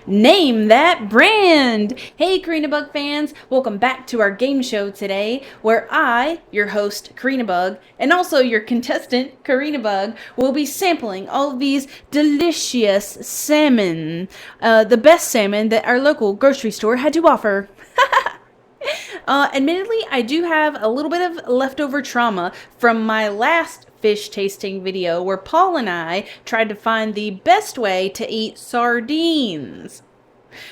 Name that brand! Hey CoreniaBug fans, welcome back to our game show today, where I, your host CoreniaBug, and also your contestant CoreniaBug, will be sampling all of these delicious salmon, the best salmon that our local grocery store had to offer. Admittedly, I do have a little bit of leftover trauma from my last fish tasting video where Paul and I tried to find the best way to eat sardines.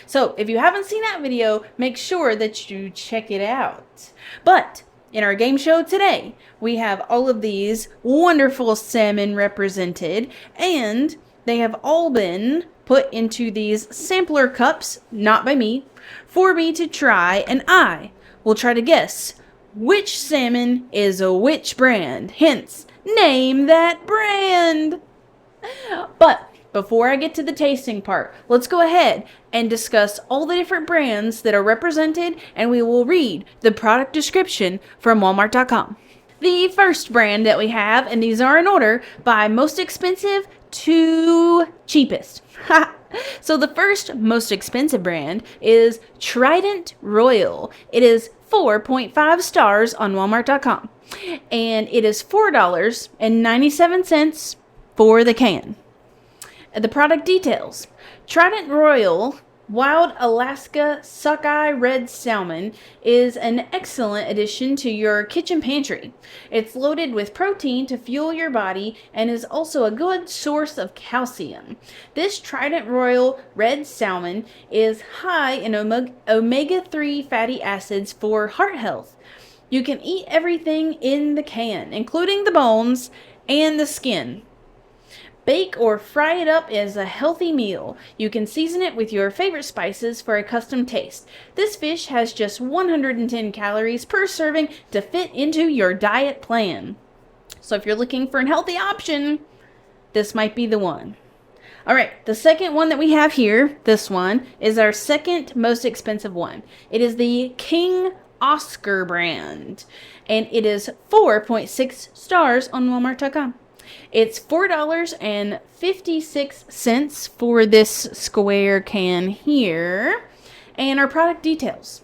So if you haven't seen that video, make sure that you check it out. But in our game show today, we have all of these wonderful salmon represented, and they have all been put into these sampler cups, not by me, for me to try, and I will try to guess which salmon is a which brand. Hence, name that brand. But before I get to the tasting part, let's go ahead and discuss all the different brands that are represented, and we will read the product description from Walmart.com. The first brand that we have, and these are in order by most expensive to cheapest. So the first most expensive brand is Trident Royal. It is 4.5 stars on Walmart.com. And it is $4.97 for the can. The product details. Trident Royal Wild Alaska Sockeye Red Salmon is an excellent addition to your kitchen pantry. It's loaded with protein to fuel your body and is also a good source of calcium. This Trident Royal Red Salmon is high in omega-3 fatty acids for heart health. You can eat everything in the can, including the bones and the skin. Bake or fry it up as a healthy meal. You can season it with your favorite spices for a custom taste. This fish has just 110 calories per serving to fit into your diet plan. So if you're looking for a healthy option, this might be the one. Alright, the second one that we have here, this one, is our second most expensive one. It is the King Oscar brand, and it is 4.6 stars on Walmart.com. It's $4.56 for this square can here. And our product details.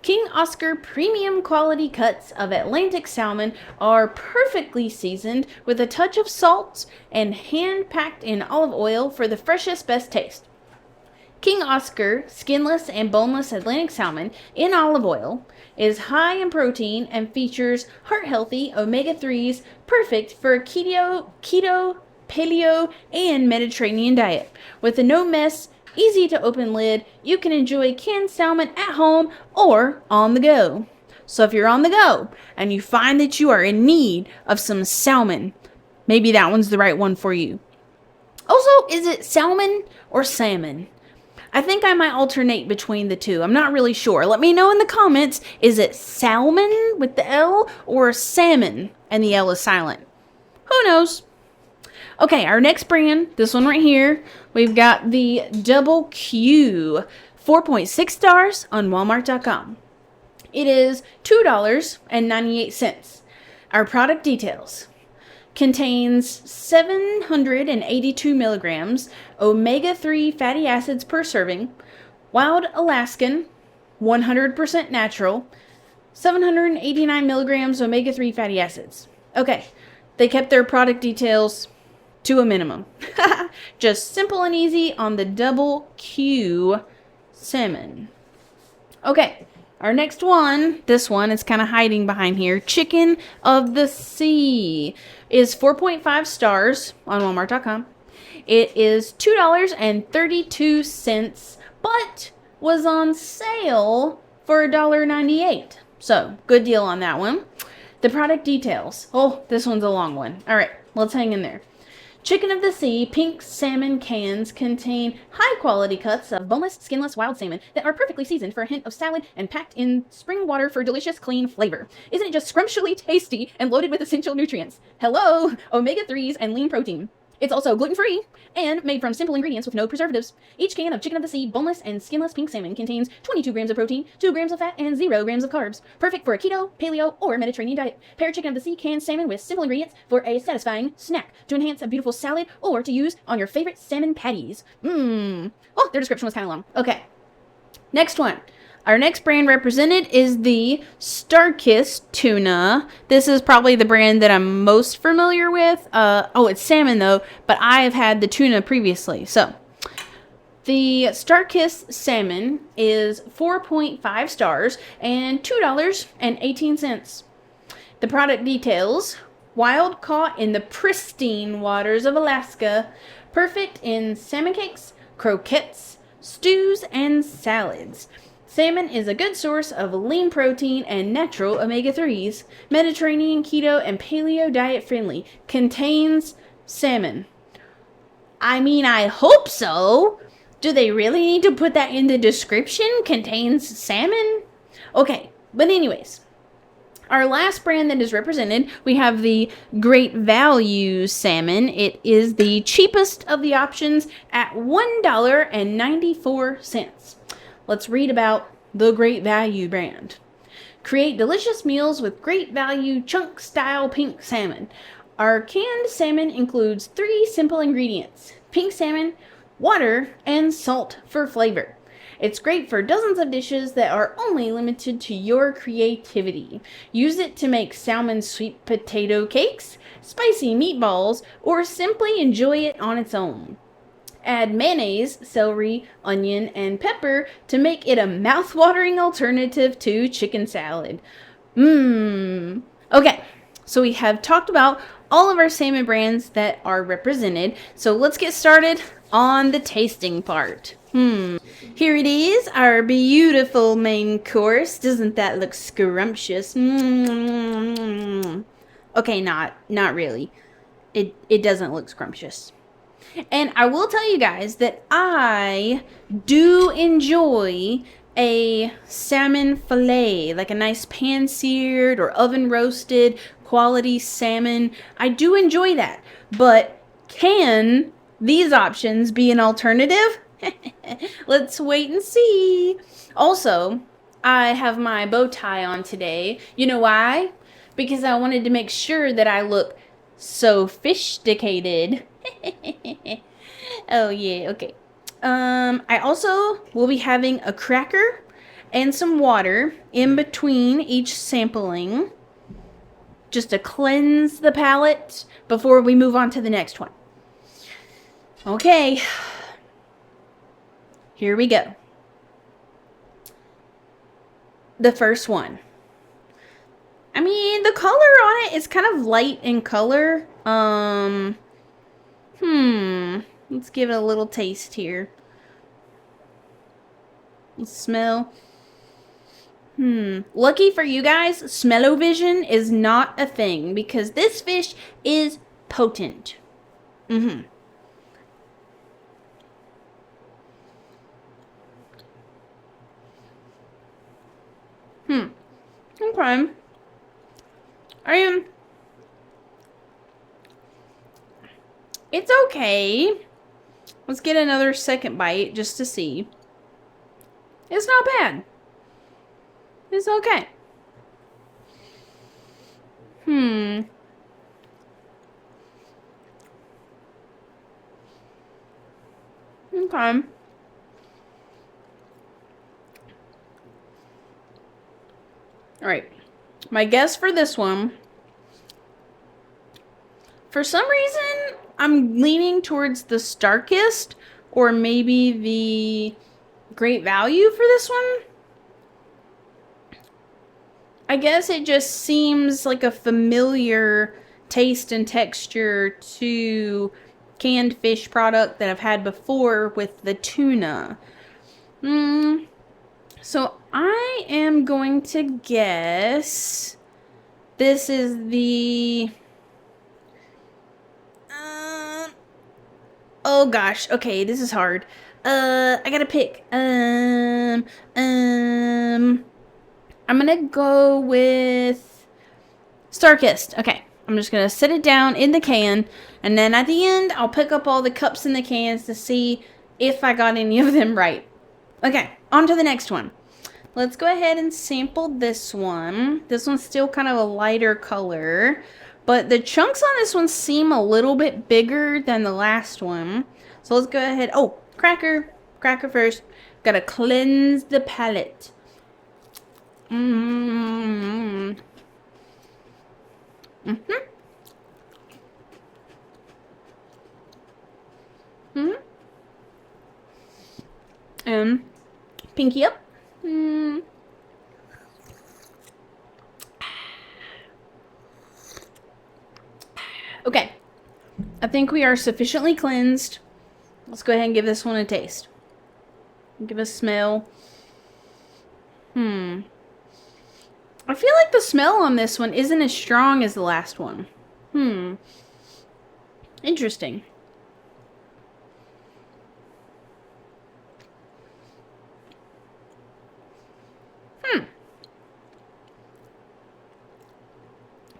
King Oscar premium quality cuts of Atlantic salmon are perfectly seasoned with a touch of salt and hand-packed in olive oil for the freshest, best taste. King Oscar skinless and boneless Atlantic salmon in olive oil is high in protein and features heart-healthy omega-3s, perfect for a keto, paleo, and Mediterranean diet. With a no-mess, easy-to-open lid, you can enjoy canned salmon at home or on the go. So if you're on the go and you find that you are in need of some salmon, maybe that one's the right one for you. Also, is it salmon or salmon? I think I might alternate between the two. I'm not really sure. Let me know in the comments. Is it salmon with the L or salmon and the L is silent? Who knows? Okay, our next brand, this one right here, we've got the Double Q, 4.6 stars on Walmart.com. It is $2.98. Our product details. Contains 782 milligrams omega-3 fatty acids per serving, wild Alaskan, 100% natural, 789 milligrams omega-3 fatty acids. Okay, they kept their product details to a minimum. Just simple and easy on the Double Q salmon. Okay. Our next one, this one is kind of hiding behind here. Chicken of the Sea is 4.5 stars on Walmart.com. It is $2.32, but was on sale for $1.98. So, good deal on that one. The product details. Oh, this one's a long one. All right, let's hang in there. Chicken of the Sea pink salmon cans contain high-quality cuts of boneless, skinless wild salmon that are perfectly seasoned for a hint of salad and packed in spring water for delicious, clean flavor. Isn't it just scrumptiously tasty and loaded with essential nutrients? Hello, omega-3s and lean protein. It's also gluten-free and made from simple ingredients with no preservatives. Each can of chicken of the sea, boneless and skinless pink salmon contains 22 grams of protein, 2 grams of fat, and 0 grams of carbs. Perfect for a keto, paleo, or Mediterranean diet. Pair chicken of the sea canned salmon with simple ingredients for a satisfying snack, to enhance a beautiful salad, or to use on your favorite salmon patties. Oh, their description was kind of long. Okay. Next one. Our next brand represented is the Starkist tuna. This is probably the brand that I'm most familiar with. It's salmon though, but I have had the tuna previously. So, the Starkist salmon is 4.5 stars and $2.18. The product details: wild caught in the pristine waters of Alaska, perfect in salmon cakes, croquettes, stews, and salads. Salmon is a good source of lean protein and natural omega-3s. Mediterranean, keto, and paleo diet friendly. Contains salmon. I mean, I hope so. Do they really need to put that in the description? Contains salmon? Okay, but anyways. Our last brand that is represented, we have the Great Value salmon. It is the cheapest of the options at $1.94. Let's read about the Great Value brand. Create delicious meals with Great Value chunk-style pink salmon. Our canned salmon includes 3 simple ingredients: pink salmon, water, and salt for flavor. It's great for dozens of dishes that are only limited to your creativity. Use it to make salmon sweet potato cakes, spicy meatballs, or simply enjoy it on its own. Add mayonnaise, celery, onion, and pepper to make it a mouth-watering alternative to chicken salad. Okay, so we have talked about all of our salmon brands that are represented. So let's get started on the tasting part. Here it is, our beautiful main course. Doesn't that look scrumptious? Okay, not really. It doesn't look scrumptious. And I will tell you guys that I do enjoy a salmon fillet, like a nice pan-seared or oven-roasted quality salmon. I do enjoy that. But can these options be an alternative? Let's wait and see. Also, I have my bow tie on today. You know why? Because I wanted to make sure that I look sophisticated. Oh yeah, okay. I also will be having a cracker and some water in between each sampling, just to cleanse the palate before we move on to the next one. Okay, here we go. The first one. I mean, the color on it is kind of light in color. Let's give it a little taste here. Let's smell. Lucky for you guys, smell-o-vision is not a thing because this fish is potent. Okay. It's okay. Let's get another second bite just to see. It's not bad. It's okay. Okay. Alright. My guess for this one, for some reason, I'm leaning towards the Starkist or maybe the Great Value for this one. I guess it just seems like a familiar taste and texture to canned fish product that I've had before with the tuna. So I am going to guess this is the... oh gosh, okay, this is hard. I gotta pick. I'm gonna go with Starkist. Okay, I'm just going to set it down in the can, and then at the end, I'll pick up all the cups in the cans to see if I got any of them right. Okay, on to the next one. Let's go ahead and sample this one. This one's still kind of a lighter color, but the chunks on this one seem a little bit bigger than the last one. So let's go ahead. Oh, cracker first. Gotta cleanse the palate. And pinky up. Okay, I think we are sufficiently cleansed. Let's go ahead and give this one a taste. Give a smell. I feel like the smell on this one isn't as strong as the last one. Interesting.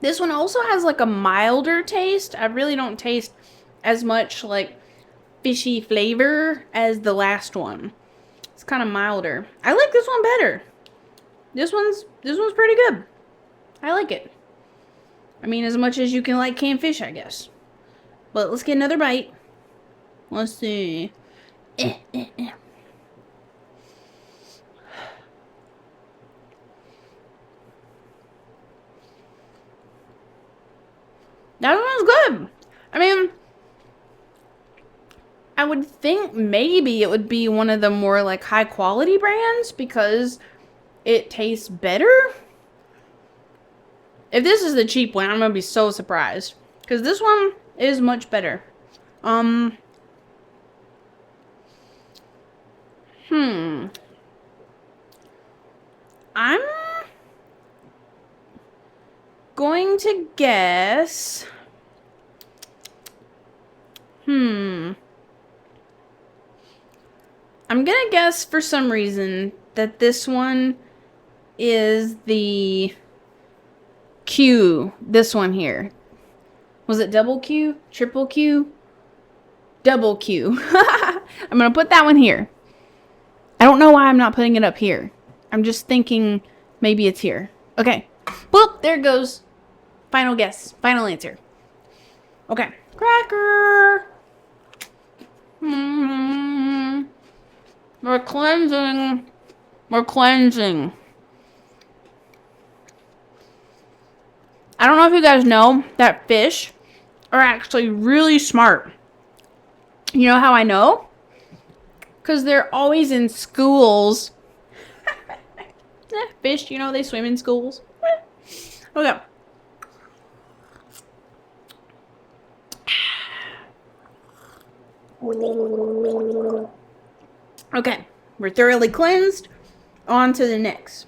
This one also has like a milder taste. I really don't taste as much like fishy flavor as the last one. It's kind of milder. I like this one better. This one's pretty good. I like it. I mean, as much as you can like canned fish, I guess. But let's get another bite. Let's see. That one's good. I mean, I would think maybe it would be one of the more like high quality brands because it tastes better. If this is the cheap one, I'm gonna be so surprised because this one is much better. I'm going to guess. I'm gonna guess for some reason that this one is the Q. This one here. Was it double Q? Triple Q? Double Q. I'm gonna put that one here. I don't know why I'm not putting it up here. I'm just thinking maybe it's here. Okay. Boop, there it goes. Final guess. Final answer. Okay. Cracker. We're cleansing. We're cleansing. I don't know if you guys know that fish are actually really smart. You know how I know? Because they're always in schools. Fish, you know, they swim in schools. Okay. Okay, we're thoroughly cleansed. On to the next.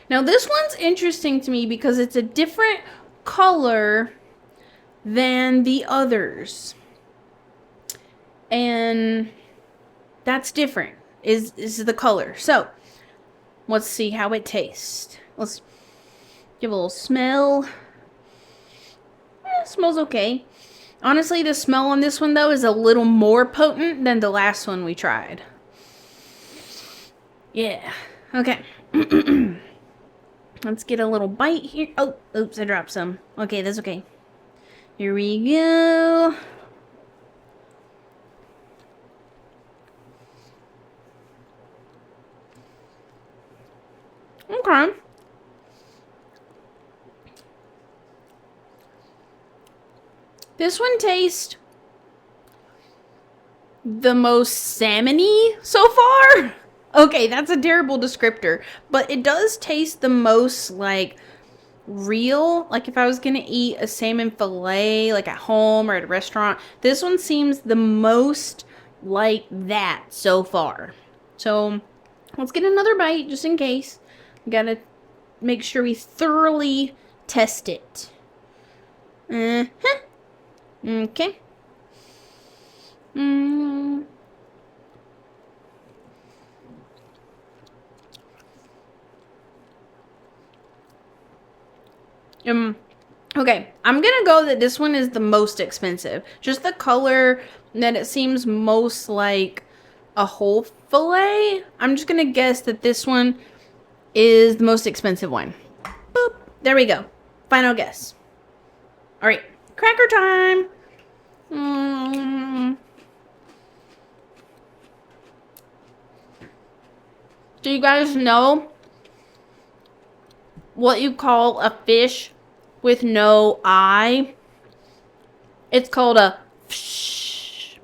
Now this one's interesting to me because it's a different color than the others. And that's different, is the color. So, let's see how it tastes. Let's give a little smell. It smells okay. Honestly, the smell on this one, though, is a little more potent than the last one we tried. Yeah. Okay. Let's get a little bite here. Oh, oops, I dropped some. Okay, that's okay. Here we go. Okay. This one tastes the most salmon-y so far. Okay, that's a terrible descriptor, but it does taste the most like real. Like if I was gonna eat a salmon fillet like at home or at a restaurant, this one seems the most like that so far. So let's get another bite just in case. We gotta make sure we thoroughly test it. Okay. Okay, I'm gonna go that this one is the most expensive. Just the color that it seems most like a whole fillet. I'm just gonna guess that this one is the most expensive one. Boop. There we go. Final guess. All right, cracker time. Do you guys know what you call a fish with no eye? It's called a fish.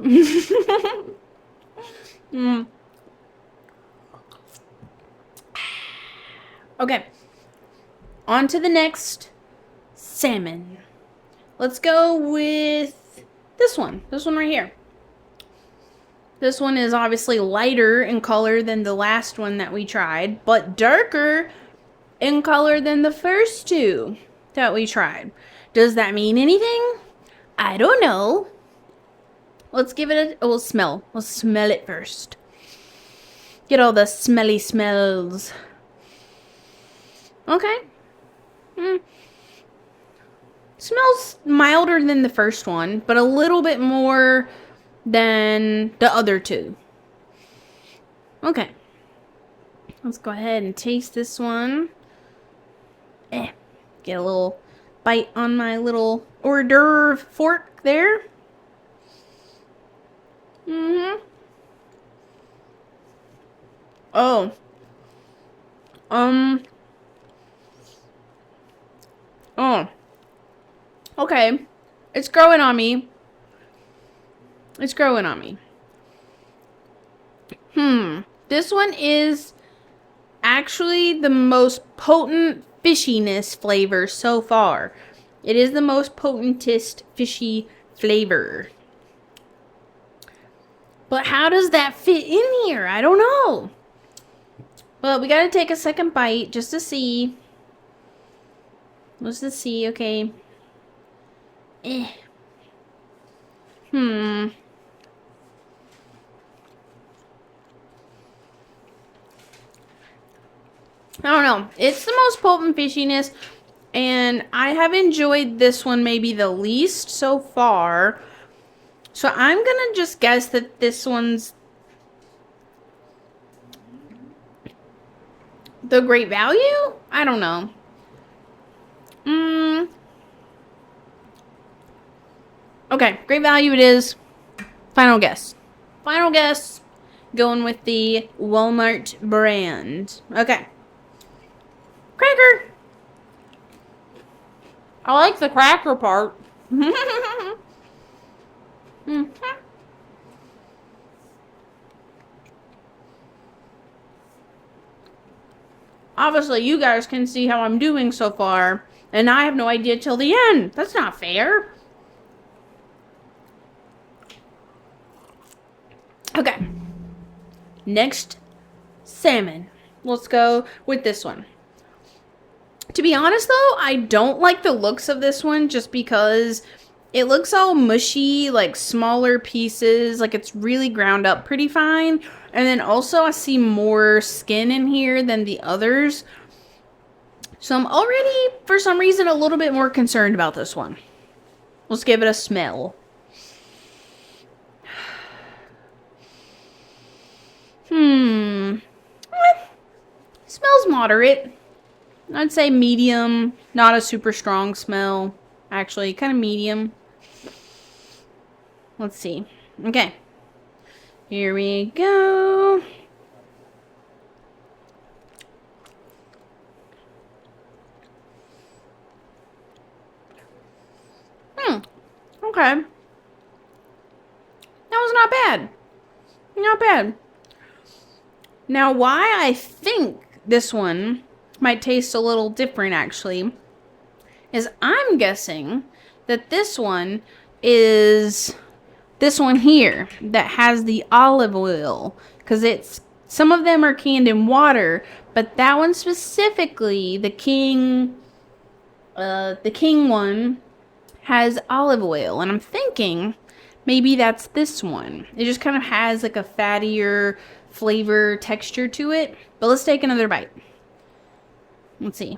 Okay, on to the next salmon. Let's go with this one right here. This one is obviously lighter in color than the last one that we tried, but darker in color than the first two that we tried. Does that mean anything? I don't know. Let's give it a smell. Let's smell it first. Get all the smelly smells. Okay. Smells milder than the first one, but a little bit more than the other two. Okay. Let's go ahead and taste this one. Get a little bite on my little hors d'oeuvre fork there. Oh. Oh. Okay. It's growing on me. It's growing on me. This one is actually the most potent fishiness flavor so far. It is the most potentest fishy flavor. But how does that fit in here? I don't know. Well, we gotta take a second bite just to see. Let's just see, okay. I don't know. It's the most potent fishiness, and I have enjoyed this one maybe the least so far. So I'm gonna just guess that this one's the great value? I don't know. Okay, great value it is. Final guess. Final guess. Going with the Walmart brand. Okay. Cracker. I like the cracker part. Obviously, you guys can see how I'm doing so far, and I have no idea till the end. That's not fair. Okay. Next, salmon. Let's go with this one. To be honest, though, I don't like the looks of this one just because it looks all mushy, like smaller pieces, like it's really ground up pretty fine. And then also I see more skin in here than the others. So I'm already, for some reason, a little bit more concerned about this one. Let's give it a smell. Smells moderate. I'd say medium, not a super strong smell. Actually, kind of medium. Let's see. Okay. Here we go. Okay. That was not bad. Not bad. Now, why I think this one might taste a little different, actually, is I'm guessing that this one is this one here that has the olive oil, because some of them are canned in water, but that one specifically, the king one, has olive oil, and I'm thinking maybe that's this one. It just kind of has like a fattier flavor texture to it. But let's take another bite. Let's see.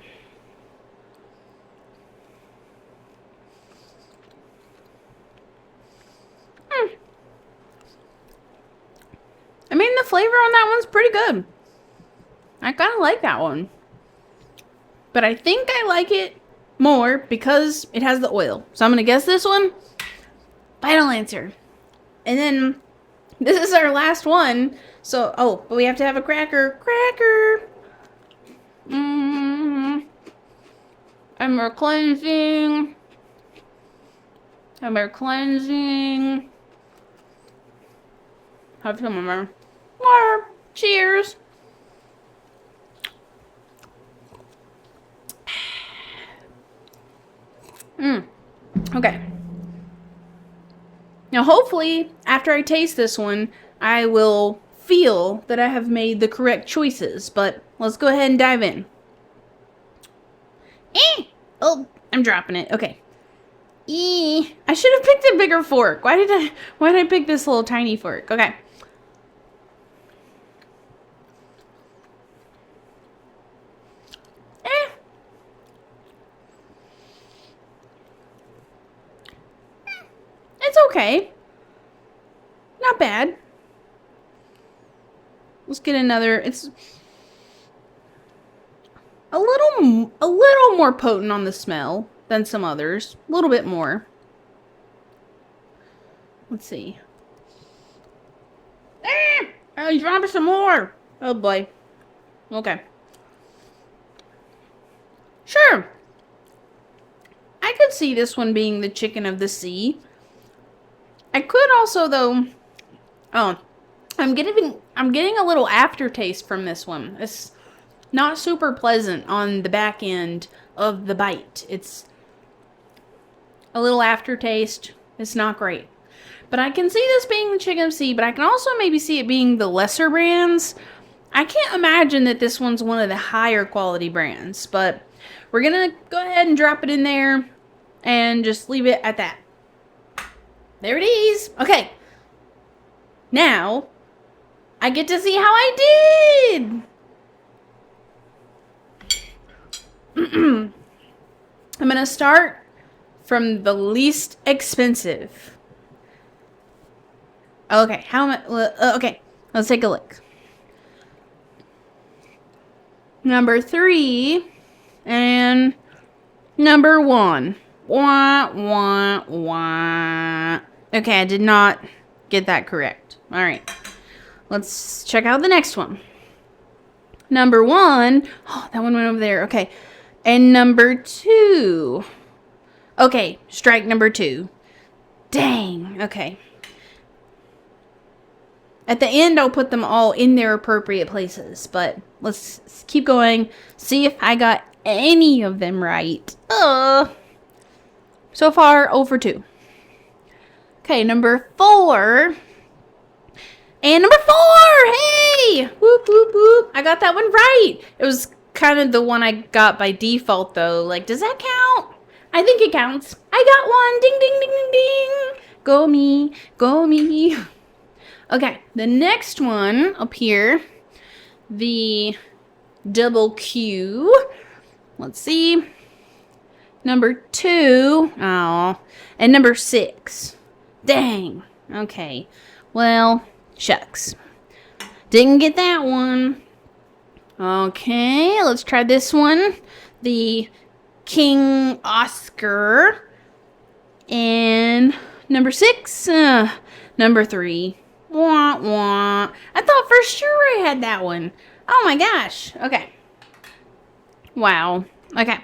I mean, the flavor on that one's pretty good. I kind of like that one. But I think I like it more because it has the oil. So I'm going to guess this one. Final answer. And then this is our last one. So, but we have to have a cracker. Cracker. And we're cleansing. Have some more. Cheers. Okay. Now, hopefully, after I taste this one, I will feel that I have made the correct choices. But let's go ahead and dive in. Oh, I'm dropping it. Okay. I should have picked a bigger fork. Why did I pick this little tiny fork? Okay. It's okay. Not bad. Let's get another. It's a little more potent on the smell than some others. A little bit more. Let's see. Oh, drop some more. Oh boy. Okay. Sure. I could see this one being the chicken of the sea. I could also, though. Oh, I'm getting a little aftertaste from this one. It's not super pleasant on the back end of the bite. It's a little aftertaste. It's not great. But I can see this being the chicken of the sea, but I can also maybe see it being the lesser brands. I can't imagine that this one's one of the higher quality brands, but we're going to go ahead and drop it in there and just leave it at that. There it is. Okay. Now, I get to see how I did. I'm going to start from the least expensive. Okay, how much? Okay, let's take a look. Number 3 and number 1. Wah, wah, wah. Okay, I did not get that correct. All right, let's check out the next one. Number 1. Oh, that one went over there. Okay, and number 2. Okay, strike number 2. Dang. Okay. At the end, I'll put them all in their appropriate places. But let's keep going. See if I got any of them right. So far, 0 for 2. Okay, number 4. And number 4! Hey! Whoop, whoop, whoop. I got that one right. It was kind of the one I got by default, though. Like, does that count? I think it counts. I got one. Ding, ding, ding, ding, ding. Go me. Go me. Okay, the next one up here, the double Q. Let's see. Number 2. Oh, and number 6. Dang. Okay. Well, shucks. Didn't get that one. Okay, let's try this one. The King Oscar. And number 6. Number 3. Wah, wah. I thought for sure I had that one. Oh my gosh. Okay. Wow. Okay.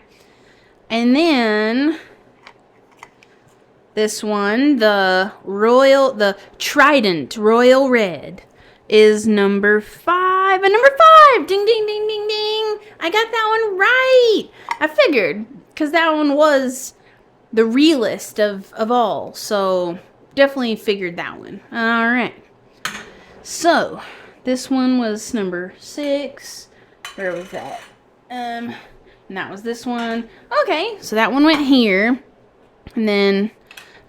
And then this one, the Trident Royal Red, is number 5. And number 5! Ding, ding, ding, ding, ding. I got that one right. I figured, because that one was the realest of all. So, definitely figured that one. All right. So, this one was number 6. Where was that? And that was this one. Okay, so that one went here. And then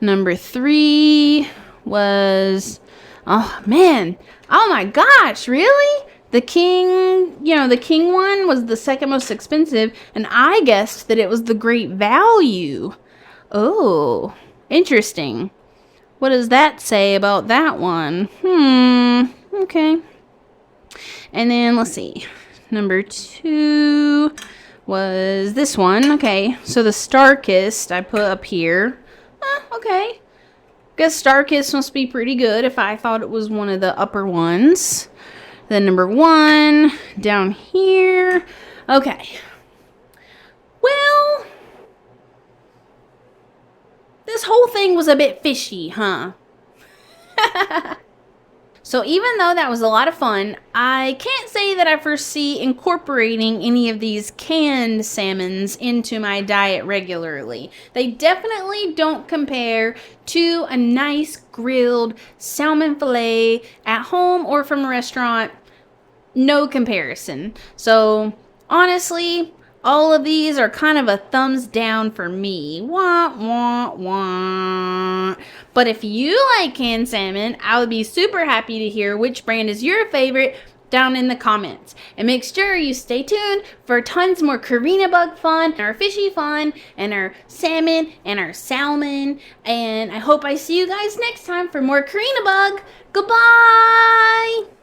number 3 was, oh man, oh my gosh, really? The king, the king one was the second most expensive, and I guessed that it was the great value. Oh, interesting. What does that say about that one? Okay. And then let's see. Number 2 was this one. Okay. So the Starkist I put up here. Okay. Guess Starkist must be pretty good if I thought it was one of the upper ones. Then number 1 down here. Okay. Well, this whole thing was a bit fishy, huh? So even though that was a lot of fun, I can't say that I foresee incorporating any of these canned salmons into my diet regularly. They definitely don't compare to a nice grilled salmon fillet at home or from a restaurant. No comparison. So honestly, all of these are kind of a thumbs down for me. Wah, wah, wah. But if you like canned salmon, I would be super happy to hear which brand is your favorite down in the comments. And make sure you stay tuned for tons more CoreniaBug fun, our fishy fun, and our salmon and our salmon. And I hope I see you guys next time for more CoreniaBug. Goodbye!